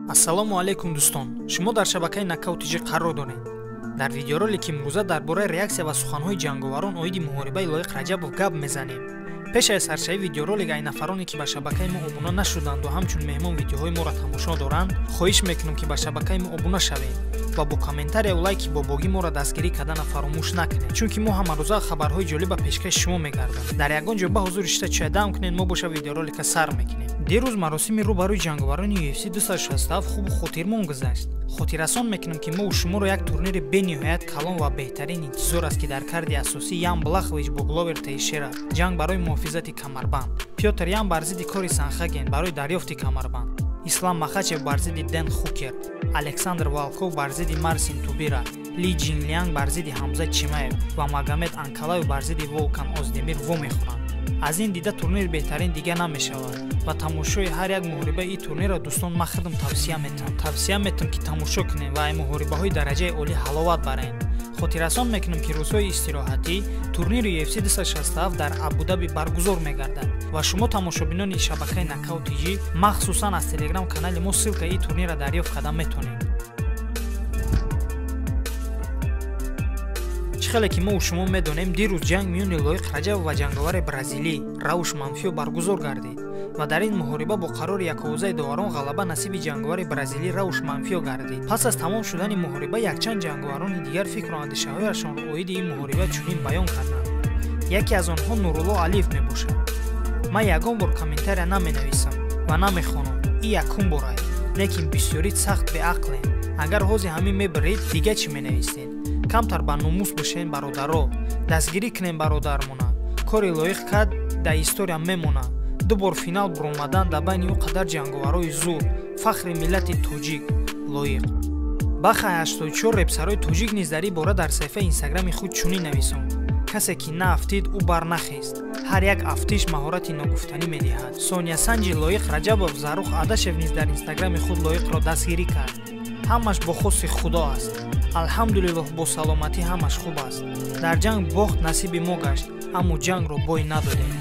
ассалому алайкум дӯстон, шумо дар шабакаи нокаутиҷӣ қарор доред. дар видеоролики имрӯза дар бораи реаксия ва суханҳои ҷанговарон оиди муҳорибаи Лоик Раджабов гап мезанем. пеш аз саршавии видеоролик ай нафароне ки ба шабакаи мо обуна нашуданду ҳамчун меҳмон видеоҳои моро тамошо доранд, хоҳиш мекунам ки ба шабакаи мо обуна шавед ва бо комментария ва лайки бо богӣ моро дастгирӣ кардана фаромӯш накунед, чунки мо ҳамарӯза хабарҳои ҷолиба пешкаши шумо мегардам. дар ягон ҷо ба ҳузури шита чоя дам кунед, мо боша видеоролика сар мекунем. дирӯз маросими рӯбарӯи ҷанговарони UFC 267 хубу хотирмон гузашт. хотиррасон мекунам ки мо шуморо як турнири бениҳоят калон ва беҳтарин интизор аст ки дар карди асосӣ Ян Блахович бо Гловер Тейшера ҷанг барои муҳофизати камарбанд, Пётр Ян бар зидди Кори Санхаген барои дарёфти камарбанд, Ислам Махачев бар зидди Дэн Хукер, Александр Волков бар зидди Марсин Тубира, Ли Джинлянг бар зидди Ҳамза Чимаев ва Магомед Анкалаев бар зидди Волкан Оздемир во мехӯранд. аз ин дида турнир беҳтарин дига намешавад ва тамошои ҳар як муҳорибаи ин турнирро дӯстон ман худам тавсия метам ки тамошо кунем ва ай муҳорибаҳои дараҷаи олӣ ҳаловат бараем. хотиррасон мекунам ки рӯзҳои истироҳатӣ турнири UFC 267 дар Абу-Даби баргузор мегардад ва шумо тамошобинони шабакаи нокаутиҷӣ махсусан аз телеграм канали мо ссилкаи ин турнирро дарёфт карда метавонед. хеле ки мо шумо медонем, дирӯз ҷанг миёни Лоик Раджабов ва ҷанговари бразилӣ Рауш Манфио баргузор гардид ва дар ин муҳориба бо қарори яковузаи доварон ғалаба насиби ҷанговари бразилӣ Рауш Манфио гардид. пас аз тамом шудани муҳориба якчанд ҷанговарони дигар фикру андешаҳояшонро оиди ин муҳориба чунин баён карданд. яке аз онҳо Нурулло Алиев мебошад. ман ягон бор комментария наменависам ва намехонам, ин якум бор аст, лекин бисёрӣ сахт беақлем. агар ҳози ҳамин мебаред, дига чӣ менависед? камтар ба номус бошен бародаро, дастгирӣ кунем бародармона. кори Лоиқ кад да история мемона. ду бор финал буромадан да байни ӯ қадар ҷанговарои зур, фахри миллати тоҷик Лоиқ. бахай 84 репсарои тоҷик низ дар ин бора дар саҳифаи инстаграми худ чунин нависонд: касе ки на афтид ӯ барнахест, ҳар як афтиш маҳорати ногуфтанӣ медиҳад. сониясанҷи Лоиқ Раҷабов Зарух Адашев низ дар инстаграми худ Лоиқро дастгирӣ кард. ҳамаш бо хости худо аст. алҳамдулиллоҳ бо саломатӣ ҳамаш хуб аст. дар ҷанг бохт насиби мо гашт, аммо ҷангро бой надодем.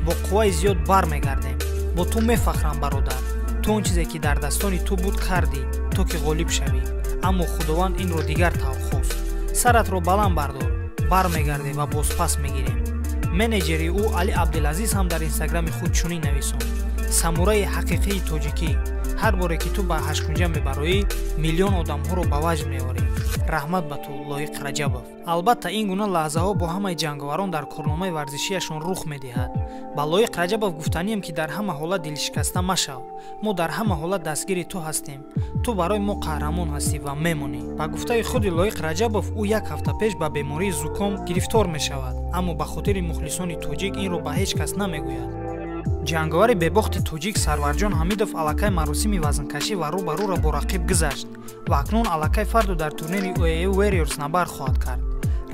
бо қувваи зиёд бармегардем. бо ту мефахрам бародар. ту он чизе ки дардастони ту буд кардӣ, то ки ғолиб шавӣ. аммо худованд инро дигар тавр хост. саратро баланд бардор, бармегарде ва бозпас мегирем. менеҷери ӯ Али Абдулазиз ҳам дар инстаграми худ чунин нависонд: самураи ҳақиқии тоҷикӣ, ҳар боре ки ту ба ҳашкунҷа мебароӣ, миллион одамҳоро ба ваҷд меорӣ. раҳмат ба ту, Лоиқ Раҷабов. албатта ин гуна лаҳзаҳо бо ҳамаи ҷанговарон дар корномаи варзишиашон рух медиҳад. ба Лоиқ Раҷабов гуфтанием ки дар ҳама ҳолат дилшикаста машав. мо дар ҳама ҳолат дастгири ту ҳастем. ту барои мо қаҳрамон ҳастӣ ва мемонӣ. ба гуфтаи худи Лоиқ Раҷабов, ӯ як ҳафта пеш ба бемории зуком гирифтор мешавад, аммо ба хотири мухлисони тоҷик инро ба ҳеҷ кас намегӯяд. ҷанговари бебохти тоҷик Сарварҷон Ҳамидов аллакай маросими вазнкашӣ ва рӯбарӯро бо рақиб гузашт ва акнун аллакай фарду дар турнири OAA Warriors набард хоҳад кард.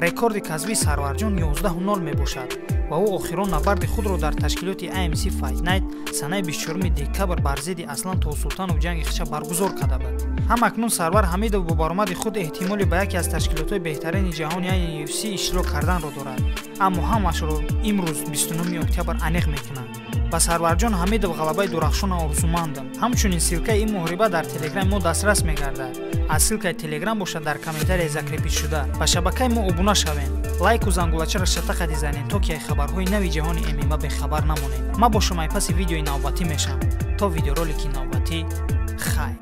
рекорди касби Сарварҷон 11-0 мебошад ва ӯ охирон набарди худро дар ташкилоти AMC Fight Night санаи 24 декабр бар зидди Аслан Тоҳсултанов ҷанги хиша баргузор карда буд. ҳам акнун Сарвар Ҳамидов бо баромади худ эҳтимоли ба яке аз ташкилотҳои беҳтарини ҷаҳон яъне UFC иштирок карданро дорад, аммо ҳамашро имрӯз 29 октябр аниқ мекунад. ба Сарварҷон Ҳамидов ғалабаи дурахшона орзумандам. ҳамчунин силкаи ин муҳориба дар телеграм мо дастрас мегардад. аз силкаи телеграм бошад дар комментарияи закрепишуда. ба шабакаи мо обуна шавен, лайку зангулачаро шатақа дизанед, то ки ай хабарҳои нави ҷаҳони ММА бехабар намонед. ман бо шумо паси видеои навбатӣ мешавам. то видеоролики навбатӣ, хайр.